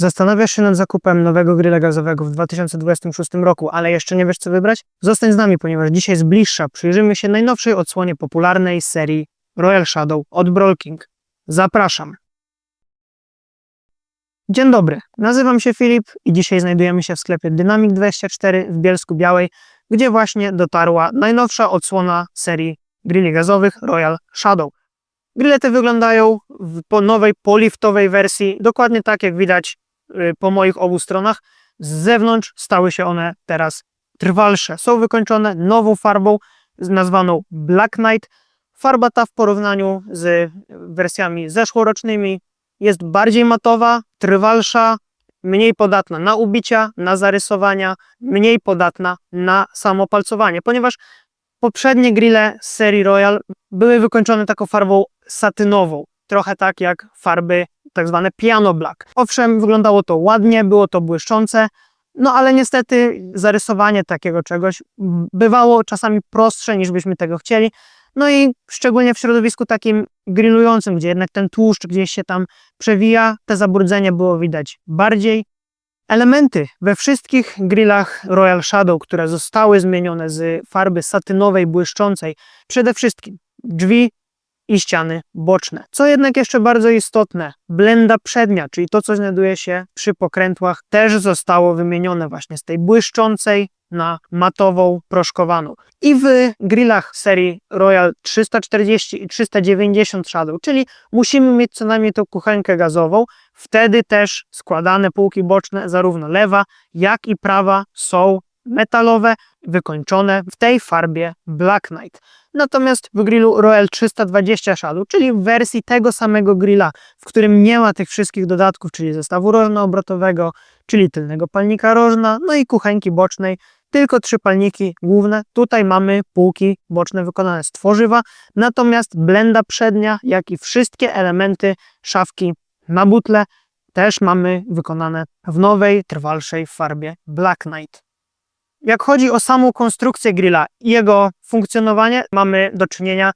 Zastanawiasz się nad zakupem nowego grilla gazowego w 2026 roku, ale jeszcze nie wiesz, co wybrać? Zostań z nami, ponieważ dzisiaj z bliższa przyjrzymy się najnowszej odsłonie popularnej serii Royal Shadow od Brolking. Zapraszam! Dzień dobry, nazywam się Filip i dzisiaj znajdujemy się w sklepie Dynamic24 w Bielsku-Białej, gdzie właśnie dotarła najnowsza odsłona serii grilli gazowych Royal Shadow. Grille te wyglądają po nowej poliftowej wersji, dokładnie tak jak widać po moich obu stronach. Z zewnątrz stały się one teraz trwalsze. Są wykończone nową farbą nazwaną Black Knight. Farba ta w porównaniu z wersjami zeszłorocznymi jest bardziej matowa, trwalsza, mniej podatna na ubicia, na zarysowania, mniej podatna na samopalcowanie, ponieważ poprzednie grille z serii Royal były wykończone taką farbą satynową, trochę tak jak farby tak zwane piano black. Owszem, wyglądało to ładnie, było to błyszczące, no ale niestety zarysowanie takiego czegoś bywało czasami prostsze niż byśmy tego chcieli. No i szczególnie w środowisku takim grillującym, gdzie jednak ten tłuszcz gdzieś się tam przewija, te zabrudzenie było widać bardziej. Elementy we wszystkich grillach Royal Shadow, które zostały zmienione z farby satynowej, błyszczącej, przede wszystkim drzwi i ściany boczne. Co jednak jeszcze bardzo istotne, blenda przednia, czyli to, co znajduje się przy pokrętłach, też zostało wymienione właśnie z tej błyszczącej na matową, proszkowaną. I w grillach serii Royal 340 i 390 Shadow, czyli musimy mieć co najmniej tą kuchenkę gazową, wtedy też składane półki boczne, zarówno lewa, jak i prawa, są metalowe, wykończone w tej farbie Black Knight. Natomiast w grillu Royal 320 Shadow, czyli w wersji tego samego grilla, w którym nie ma tych wszystkich dodatków, czyli zestawu rożno-obrotowego, czyli tylnego palnika rożna, no i kuchenki bocznej, tylko 3 palniki główne. Tutaj mamy półki boczne wykonane z tworzywa, natomiast blenda przednia, jak i wszystkie elementy szafki na butle też mamy wykonane w nowej, trwalszej farbie Black Knight. Jak chodzi o samą konstrukcję grilla i jego funkcjonowanie, mamy do czynienia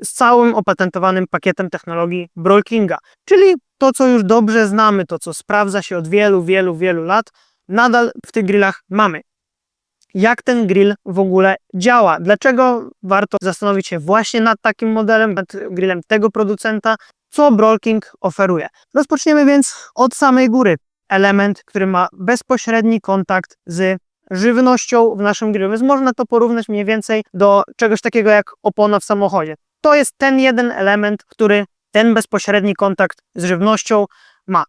z całym opatentowanym pakietem technologii Brolkinga, czyli to, co już dobrze znamy, to, co sprawdza się od wielu lat, nadal w tych grillach mamy. Jak ten grill w ogóle działa? Dlaczego warto zastanowić się właśnie nad takim modelem, nad grillem tego producenta? Co Brolking oferuje? Rozpoczniemy więc od samej góry. Element, który ma bezpośredni kontakt z żywnością w naszym grillu. Więc można to porównać mniej więcej do czegoś takiego jak opona w samochodzie. To jest ten jeden element, który ten bezpośredni kontakt z żywnością ma.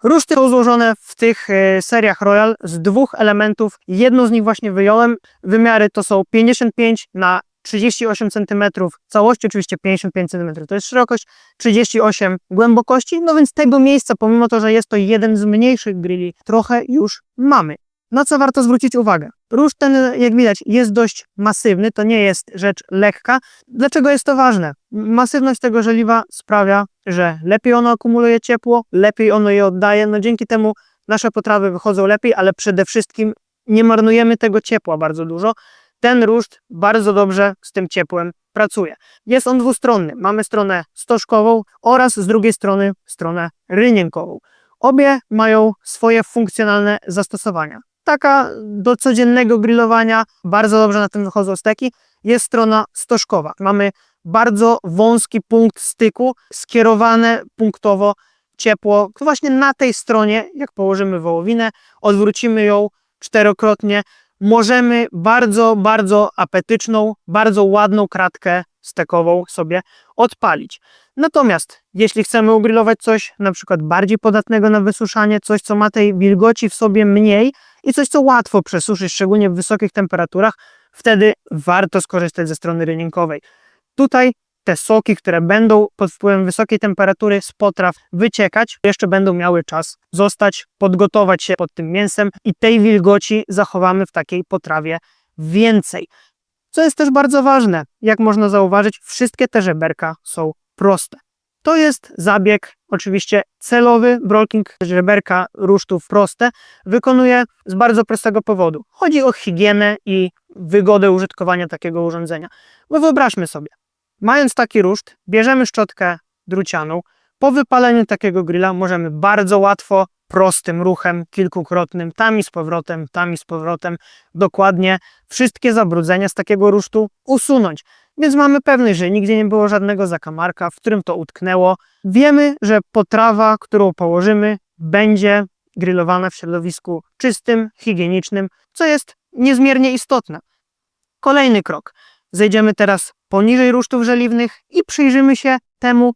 Ruszty są złożone w tych seriach Royal z 2 elementów. Jedną z nich właśnie wyjąłem. Wymiary to są 55 na 38 cm całości, oczywiście 55 cm to jest szerokość, 38 głębokości. No więc tego miejsca, pomimo to, że jest to jeden z mniejszych grilli, trochę już mamy. Na co warto zwrócić uwagę? Ruszt ten, jak widać, jest dość masywny, to nie jest rzecz lekka. Dlaczego jest to ważne? Masywność tego żeliwa sprawia, że lepiej ono akumuluje ciepło, lepiej ono je oddaje, no dzięki temu nasze potrawy wychodzą lepiej, ale przede wszystkim nie marnujemy tego ciepła bardzo dużo. Ten ruszt bardzo dobrze z tym ciepłem pracuje. Jest on dwustronny. Mamy stronę stożkową oraz z drugiej strony stronę rynienkową. Obie mają swoje funkcjonalne zastosowania. Taka do codziennego grillowania, bardzo dobrze na tym wychodzą steki, jest strona stożkowa. Mamy bardzo wąski punkt styku, skierowane punktowo ciepło. Właśnie na tej stronie, jak położymy wołowinę, odwrócimy ją 4-krotnie, możemy bardzo apetyczną, bardzo ładną kratkę stekową sobie odpalić. Natomiast jeśli chcemy ugrillować coś na przykład bardziej podatnego na wysuszanie, coś co ma tej wilgoci w sobie mniej i coś co łatwo przesuszyć, szczególnie w wysokich temperaturach, wtedy warto skorzystać ze strony rynienkowej. Tutaj te soki, które będą pod wpływem wysokiej temperatury z potraw wyciekać, jeszcze będą miały czas zostać, podgotować się pod tym mięsem i tej wilgoci zachowamy w takiej potrawie więcej. Co jest też bardzo ważne, jak można zauważyć, wszystkie te żeberka są proste. To jest zabieg oczywiście celowy. Brolking żeberka rusztów proste wykonuje z bardzo prostego powodu. Chodzi o higienę i wygodę użytkowania takiego urządzenia. Bo wyobraźmy sobie, mając taki ruszt, bierzemy szczotkę drucianą, Po wypaleniu takiego grilla możemy bardzo łatwo, prostym ruchem, kilkukrotnym, tam i z powrotem, dokładnie wszystkie zabrudzenia z takiego rusztu usunąć. Więc mamy pewność, że nigdzie nie było żadnego zakamarka, w którym to utknęło. Wiemy, że potrawa, którą położymy, będzie grillowana w środowisku czystym, higienicznym, co jest niezmiernie istotne. Kolejny krok. Zejdziemy teraz poniżej rusztów żeliwnych i przyjrzymy się temu,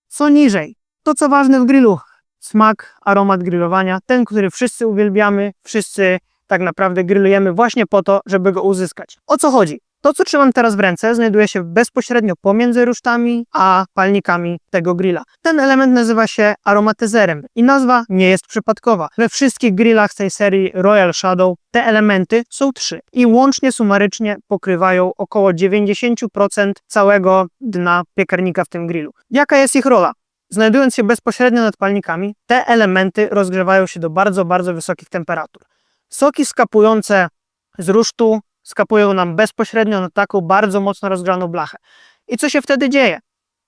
co niżej. To, co ważne w grillu. Smak, aromat grillowania, ten, który wszyscy uwielbiamy, wszyscy tak naprawdę grillujemy właśnie po to, żeby go uzyskać. O co chodzi? To, co trzymam teraz w ręce, znajduje się bezpośrednio pomiędzy rusztami a palnikami tego grilla. Ten element nazywa się aromatyzerem i nazwa nie jest przypadkowa. We wszystkich grillach z tej serii Royal Shadow te elementy są 3 i łącznie sumarycznie pokrywają około 90% całego dna piekarnika w tym grillu. Jaka jest ich rola? Znajdując się bezpośrednio nad palnikami, te elementy rozgrzewają się do bardzo, bardzo wysokich temperatur. Soki skapujące z rusztu skapują nam bezpośrednio na taką bardzo mocno rozgrzaną blachę. I co się wtedy dzieje?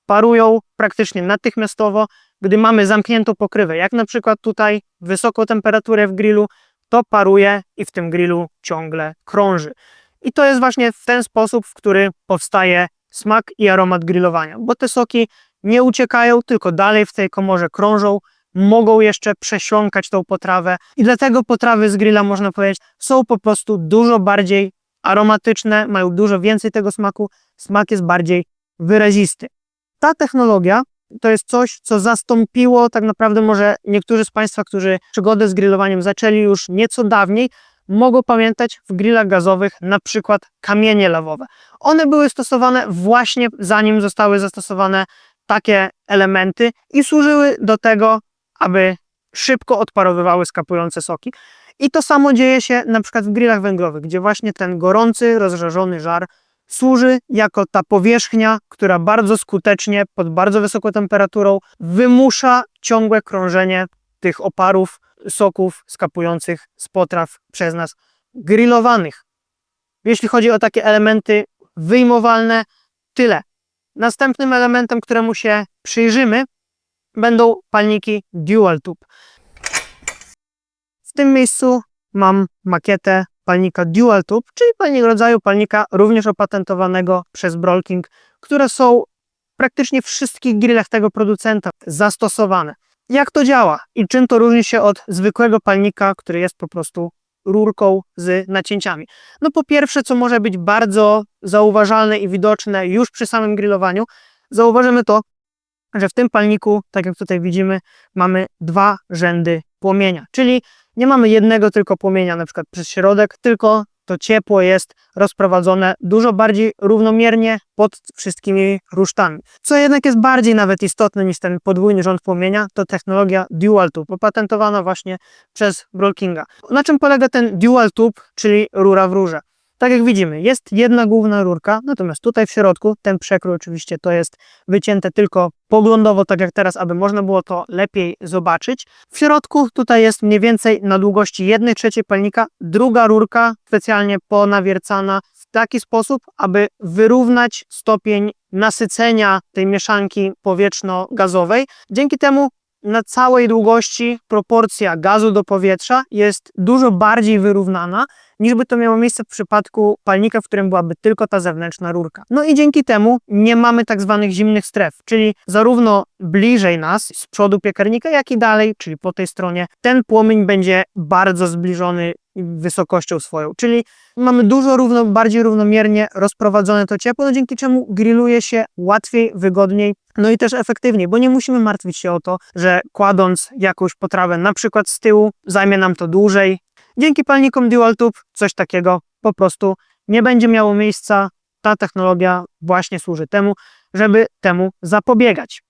Parują praktycznie natychmiastowo, gdy mamy zamkniętą pokrywę, jak na przykład tutaj wysoką temperaturę w grillu, to paruje i w tym grillu ciągle krąży. I to jest właśnie w ten sposób, w który powstaje smak i aromat grillowania, bo te soki nie uciekają, tylko dalej w tej komorze krążą, mogą jeszcze przesiąkać tą potrawę i dlatego potrawy z grilla, można powiedzieć, są po prostu dużo bardziej aromatyczne, mają dużo więcej tego smaku, smak jest bardziej wyrazisty. Ta technologia to jest coś, co zastąpiło tak naprawdę, może niektórzy z Państwa, którzy przygodę z grillowaniem zaczęli już nieco dawniej, mogą pamiętać w grillach gazowych na przykład kamienie lawowe. One były stosowane właśnie zanim zostały zastosowane takie elementy i służyły do tego, aby szybko odparowywały skapujące soki. I to samo dzieje się na przykład w grillach węglowych, gdzie właśnie ten gorący, rozżarzony żar służy jako ta powierzchnia, która bardzo skutecznie, pod bardzo wysoką temperaturą wymusza ciągłe krążenie tych oparów, soków skapujących z potraw przez nas grillowanych. Jeśli chodzi o takie elementy wyjmowalne, tyle. Następnym elementem, któremu się przyjrzymy, będą palniki Dual Tube. W tym miejscu mam makietę palnika Dual Tube, czyli rodzaju palnika również opatentowanego przez Brolking, które są w praktycznie wszystkich grillach tego producenta zastosowane. Jak to działa i czym to różni się od zwykłego palnika, który jest po prostu rurką z nacięciami? No po pierwsze, co może być bardzo zauważalne i widoczne już przy samym grillowaniu, zauważymy to, że w tym palniku, tak jak tutaj widzimy, mamy 2 rzędy płomienia, czyli nie mamy jednego tylko płomienia na przykład przez środek, tylko to ciepło jest rozprowadzone dużo bardziej równomiernie pod wszystkimi rusztami. Co jednak jest bardziej nawet istotne niż ten podwójny rząd płomienia, to technologia Dual Tube, opatentowana właśnie przez Brolkinga. Na czym polega ten Dual Tube, czyli rura w rurze? Tak jak widzimy, jest jedna główna rurka, natomiast tutaj w środku, ten przekrój oczywiście to jest wycięte tylko poglądowo, tak jak teraz, aby można było to lepiej zobaczyć. W środku tutaj jest mniej więcej na długości 1/3 palnika druga rurka, specjalnie ponawiercana w taki sposób, aby wyrównać stopień nasycenia tej mieszanki powietrzno-gazowej. Dzięki temu na całej długości proporcja gazu do powietrza jest dużo bardziej wyrównana, niż by to miało miejsce w przypadku palnika, w którym byłaby tylko ta zewnętrzna rurka. No i dzięki temu nie mamy tak zwanych zimnych stref, czyli zarówno bliżej nas, z przodu piekarnika, jak i dalej, czyli po tej stronie, ten płomień będzie bardzo zbliżony wysokością swoją, czyli mamy dużo bardziej równomiernie rozprowadzone to ciepło, no dzięki czemu grilluje się łatwiej, wygodniej, no i też efektywniej, bo nie musimy martwić się o to, że kładąc jakąś potrawę na przykład z tyłu, zajmie nam to dłużej. Dzięki palnikom Dual Tube coś takiego po prostu nie będzie miało miejsca. Ta technologia właśnie służy temu, żeby temu zapobiegać.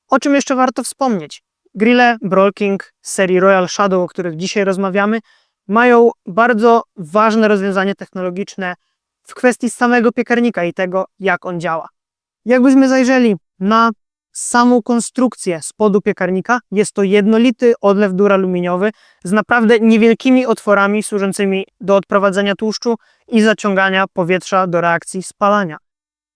O czym jeszcze warto wspomnieć? Grille Brolking z serii Royal Shadow, o których dzisiaj rozmawiamy, mają bardzo ważne rozwiązanie technologiczne w kwestii samego piekarnika i tego, jak on działa. Jakbyśmy zajrzeli na samą konstrukcję spodu piekarnika, jest to jednolity odlew duraluminiowy z naprawdę niewielkimi otworami służącymi do odprowadzenia tłuszczu i zaciągania powietrza do reakcji spalania.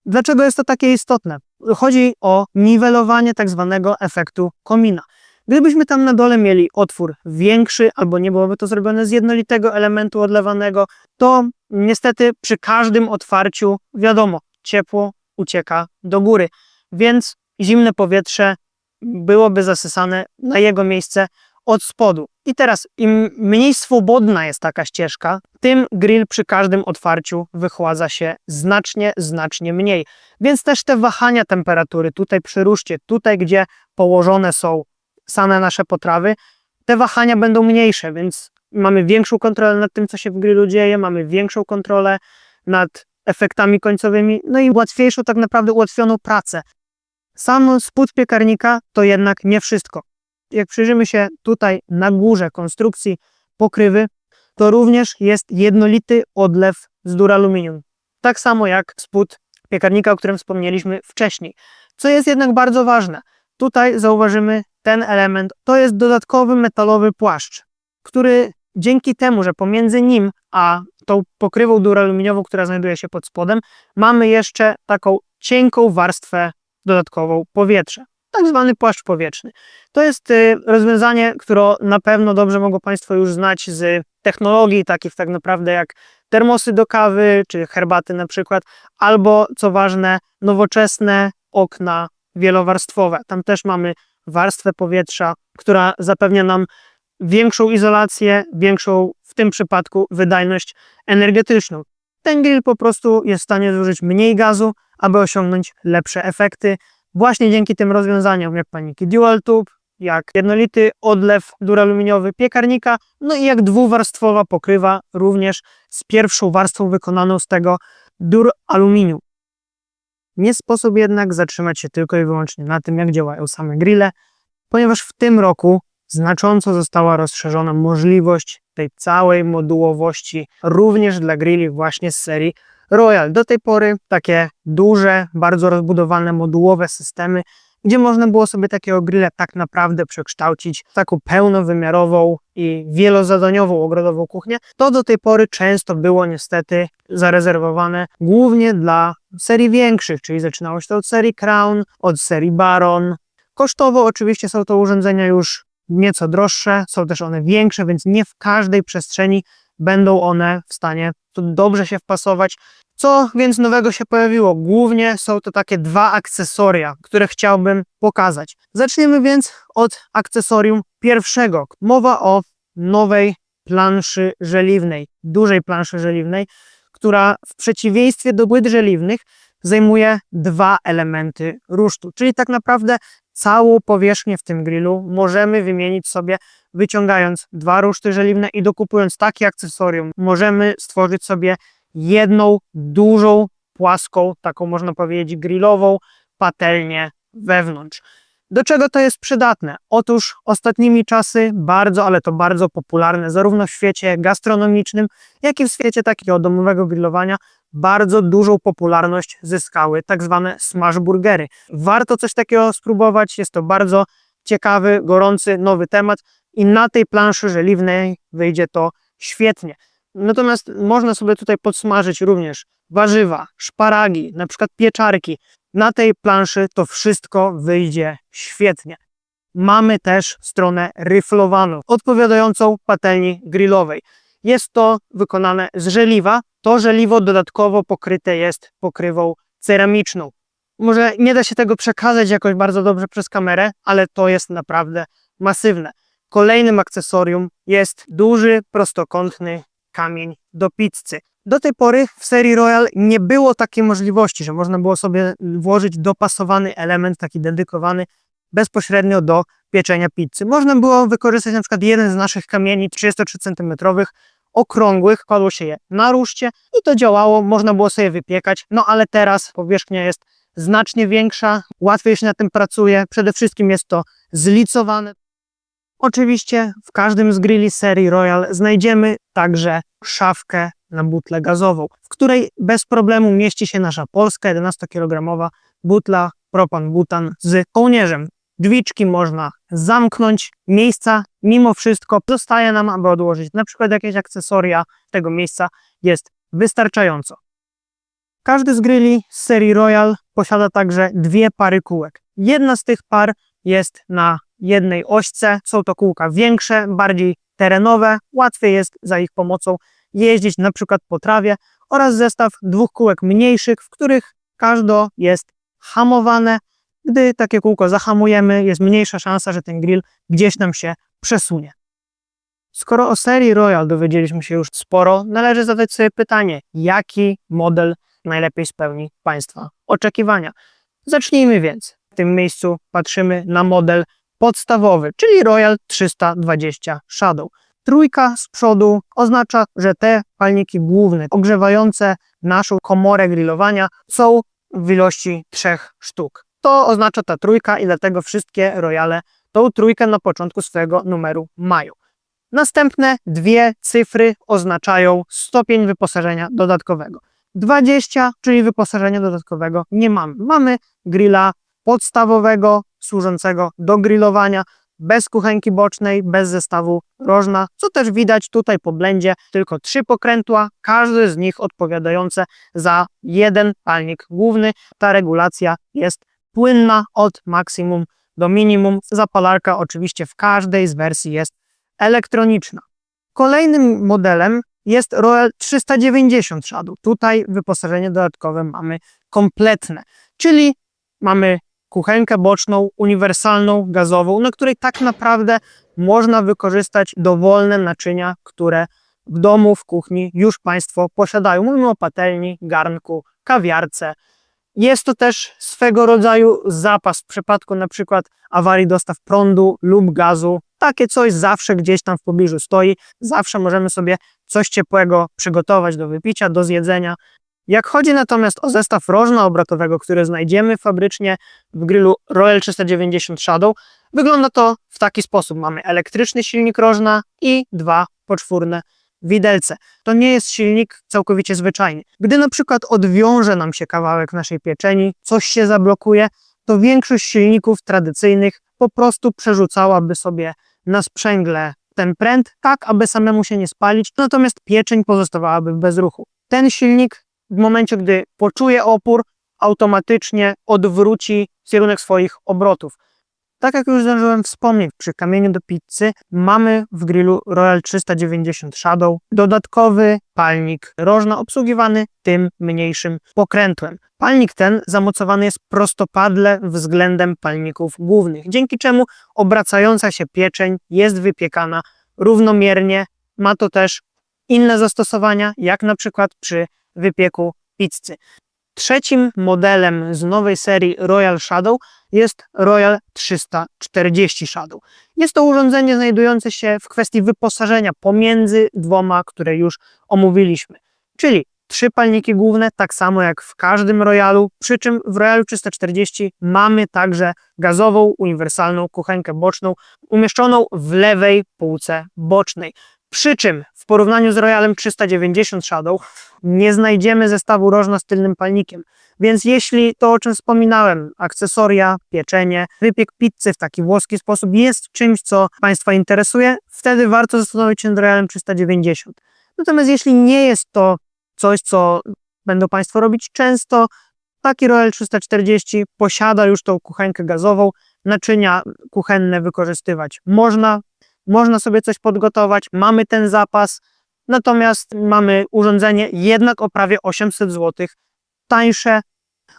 Dlaczego jest to takie istotne? Chodzi o niwelowanie tak zwanego efektu komina. Gdybyśmy tam na dole mieli otwór większy, albo nie byłoby to zrobione z jednolitego elementu odlewanego, to niestety przy każdym otwarciu, wiadomo, ciepło ucieka do góry, więc zimne powietrze byłoby zasysane na jego miejsce od spodu. I teraz im mniej swobodna jest taka ścieżka, tym grill przy każdym otwarciu wychładza się znacznie mniej. Więc też te wahania temperatury tutaj przy ruszcie, tutaj gdzie położone są same nasze potrawy, te wahania będą mniejsze, więc mamy większą kontrolę nad tym, co się w grillu dzieje, mamy większą kontrolę nad efektami końcowymi, no i łatwiejszą, tak naprawdę ułatwioną pracę. Sam spód piekarnika to jednak nie wszystko. Jak przyjrzymy się tutaj na górze konstrukcji pokrywy, to również jest jednolity odlew z duraluminium. Tak samo jak spód piekarnika, o którym wspomnieliśmy wcześniej. Co jest jednak bardzo ważne, tutaj zauważymy ten element, to jest dodatkowy metalowy płaszcz, który dzięki temu, że pomiędzy nim a tą pokrywą duraluminiową, która znajduje się pod spodem, mamy jeszcze taką cienką warstwę dodatkową powietrza. Tak zwany płaszcz powietrzny. To jest rozwiązanie, które na pewno dobrze mogą Państwo już znać z technologii takich tak naprawdę jak termosy do kawy, czy herbaty na przykład, albo co ważne, nowoczesne okna wielowarstwowe. Tam też mamy warstwę powietrza, która zapewnia nam większą izolację, większą w tym przypadku wydajność energetyczną. Ten grill po prostu jest w stanie zużyć mniej gazu, aby osiągnąć lepsze efekty. Właśnie dzięki tym rozwiązaniom jak paniki Dual Tube, jak jednolity odlew duraluminiowy piekarnika, no i jak dwuwarstwowa pokrywa również z pierwszą warstwą wykonaną z tego duraluminium. Nie sposób jednak zatrzymać się tylko i wyłącznie na tym, jak działają same grille, ponieważ w tym roku znacząco została rozszerzona możliwość tej całej modułowości również dla grilli właśnie z serii Royal. Do tej pory takie duże, bardzo rozbudowane modułowe systemy, gdzie można było sobie takiego grilla tak naprawdę przekształcić w taką pełnowymiarową i wielozadaniową ogrodową kuchnię, to do tej pory często było niestety zarezerwowane głównie dla serii większych, czyli zaczynało się to od serii Crown, od serii Baron. Kosztowo oczywiście są to urządzenia już nieco droższe, są też one większe, więc nie w każdej przestrzeni będą one w stanie dobrze się wpasować. Co więc nowego się pojawiło? Głównie są to takie dwa akcesoria, które chciałbym pokazać. Zaczniemy więc od akcesorium pierwszego. Mowa o nowej planszy żeliwnej, dużej planszy żeliwnej, która w przeciwieństwie do płyt żeliwnych zajmuje dwa elementy rusztu, czyli tak naprawdę całą powierzchnię w tym grillu możemy wymienić sobie, wyciągając dwa ruszty żeliwne i dokupując takie akcesorium, możemy stworzyć sobie jedną dużą, płaską, taką można powiedzieć grillową patelnię wewnątrz. Do czego to jest przydatne? Otóż ostatnimi czasy bardzo, ale to bardzo popularne zarówno w świecie gastronomicznym, jak i w świecie takiego domowego grillowania bardzo dużą popularność zyskały tak zwane smash burgery. Warto coś takiego spróbować, jest to bardzo ciekawy, gorący, nowy temat i na tej planszy żeliwnej wyjdzie to świetnie. Natomiast można sobie tutaj podsmażyć również warzywa, szparagi, na przykład pieczarki. Na tej planszy to wszystko wyjdzie świetnie. Mamy też stronę ryflowaną, odpowiadającą patelni grillowej. Jest to wykonane z żeliwa. To żeliwo dodatkowo pokryte jest pokrywą ceramiczną. Może nie da się tego przekazać jakoś bardzo dobrze przez kamerę, ale to jest naprawdę masywne. Kolejnym akcesorium jest duży, prostokątny kamień do pizzy. Do tej pory w serii Royal nie było takiej możliwości, że można było sobie włożyć dopasowany element, taki dedykowany bezpośrednio do pieczenia pizzy. Można było wykorzystać na przykład jeden z naszych kamieni 33 cm okrągłych, kładło się je na ruszcie i to działało, można było sobie wypiekać, no ale teraz powierzchnia jest znacznie większa, łatwiej się na tym pracuje, przede wszystkim jest to zlicowane. Oczywiście w każdym z grilli serii Royal znajdziemy także szafkę na butlę gazową, w której bez problemu mieści się nasza polska 11-kilogramowa butla propan-butan z kołnierzem. Drzwiczki można zamknąć, miejsca mimo wszystko zostaje nam, aby odłożyć na przykład jakieś akcesoria, tego miejsca jest wystarczająco. Każdy z grilli z serii Royal posiada także dwie pary kółek. Jedna z tych par jest na jednej ośce, są to kółka większe, bardziej terenowe, łatwiej jest za ich pomocą jeździć na przykład po trawie, oraz zestaw dwóch kółek mniejszych, w których każde jest hamowane. Gdy takie kółko zahamujemy, jest mniejsza szansa, że ten grill gdzieś nam się przesunie. Skoro o serii Royal dowiedzieliśmy się już sporo, należy zadać sobie pytanie, jaki model najlepiej spełni Państwa oczekiwania. Zacznijmy więc. W tym miejscu patrzymy na model podstawowy, czyli Royal 320 Shadow. Trójka z przodu oznacza, że te palniki główne ogrzewające naszą komorę grillowania są w ilości 3 sztuk. To oznacza ta trójka i dlatego wszystkie Royale tą trójkę na początku swojego numeru mają. Następne dwie cyfry oznaczają stopień wyposażenia dodatkowego. 20, czyli wyposażenia dodatkowego nie mamy. Mamy grilla podstawowego, służącego do grillowania, bez kuchenki bocznej, bez zestawu rożna, co też widać tutaj po blendzie, tylko 3 pokrętła, każdy z nich odpowiadające za jeden palnik główny. Ta regulacja jest płynna od maksimum do minimum. Zapalarka oczywiście w każdej z wersji jest elektroniczna. Kolejnym modelem jest Royal 390 Shadow. Tutaj wyposażenie dodatkowe mamy kompletne, czyli mamy kuchenkę boczną, uniwersalną, gazową, na której tak naprawdę można wykorzystać dowolne naczynia, które w domu, w kuchni już Państwo posiadają. Mówimy o patelni, garnku, kawiarce. Jest to też swego rodzaju zapas w przypadku na przykład awarii dostaw prądu lub gazu. Takie coś zawsze gdzieś tam w pobliżu stoi. Zawsze możemy sobie coś ciepłego przygotować do wypicia, do zjedzenia. Jak chodzi natomiast o zestaw rożna obrotowego, który znajdziemy fabrycznie w grillu Royal 390 Shadow, wygląda to w taki sposób. Mamy elektryczny silnik rożna i 2 poczwórne widelce. To nie jest silnik całkowicie zwyczajny. Gdy na przykład odwiąże nam się kawałek naszej pieczeni, coś się zablokuje, to większość silników tradycyjnych po prostu przerzucałaby sobie na sprzęgle ten pręt, tak aby samemu się nie spalić, natomiast pieczeń pozostawałaby bez ruchu. Ten silnik w momencie, gdy poczuje opór, automatycznie odwróci kierunek swoich obrotów. Tak jak już zdążyłem wspomnieć, przy kamieniu do pizzy mamy w grillu Royal 390 Shadow dodatkowy palnik rożna obsługiwany tym mniejszym pokrętłem. Palnik ten zamocowany jest prostopadle względem palników głównych, dzięki czemu obracająca się pieczeń jest wypiekana równomiernie. Ma to też inne zastosowania, jak na przykład przy wypieku pizzy. Trzecim modelem z nowej serii Royal Shadow jest Royal 340 Shadow. Jest to urządzenie znajdujące się w kwestii wyposażenia pomiędzy dwoma, które już omówiliśmy. Czyli 3 palniki główne, tak samo jak w każdym Royalu, przy czym w Royalu 340 mamy także gazową, uniwersalną kuchenkę boczną umieszczoną w lewej półce bocznej. Przy czym w porównaniu z Royalem 390 Shadow nie znajdziemy zestawu rożna z tylnym palnikiem. Więc jeśli to, o czym wspominałem, akcesoria, pieczenie, wypiek pizzy w taki włoski sposób jest czymś, co Państwa interesuje, wtedy warto zastanowić się nad Royalem 390. Natomiast jeśli nie jest to coś, co będą Państwo robić często, taki Royal 340 posiada już tą kuchenkę gazową, naczynia kuchenne wykorzystywać można sobie coś podgotować, mamy ten zapas, natomiast mamy urządzenie jednak o prawie 800 zł tańsze.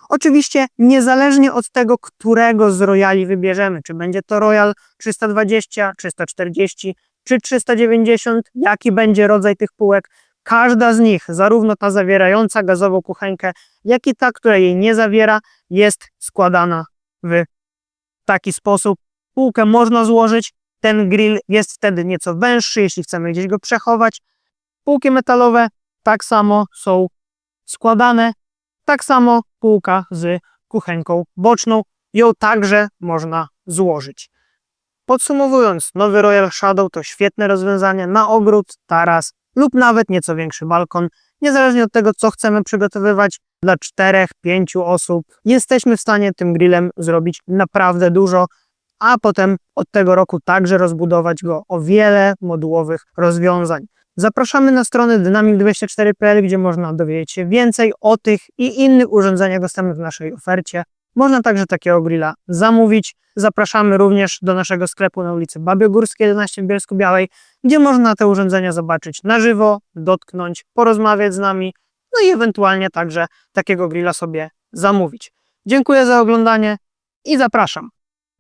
Oczywiście niezależnie od tego, którego z Royali wybierzemy, czy będzie to Royal 320, 340 czy 390, jaki będzie rodzaj tych półek, każda z nich, zarówno ta zawierająca gazową kuchenkę, jak i ta, która jej nie zawiera, jest składana w taki sposób. Półkę można złożyć. Ten grill jest wtedy nieco węższy, jeśli chcemy gdzieś go przechować. Półki metalowe tak samo są składane. Tak samo półka z kuchenką boczną. Ją także można złożyć. Podsumowując, nowy Royal Shadow to świetne rozwiązanie na ogród, taras lub nawet nieco większy balkon. Niezależnie od tego, co chcemy przygotowywać dla 4-5 osób, jesteśmy w stanie tym grillem zrobić naprawdę dużo, a potem od tego roku także rozbudować go o wiele modułowych rozwiązań. Zapraszamy na stronę dynamic24.pl, gdzie można dowiedzieć się więcej o tych i innych urządzeniach dostępnych w naszej ofercie. Można także takiego grilla zamówić. Zapraszamy również do naszego sklepu na ulicy Babiogórskiej 11 w Bielsku-Białej, gdzie można te urządzenia zobaczyć na żywo, dotknąć, porozmawiać z nami, no i ewentualnie także takiego grilla sobie zamówić. Dziękuję za oglądanie i zapraszam.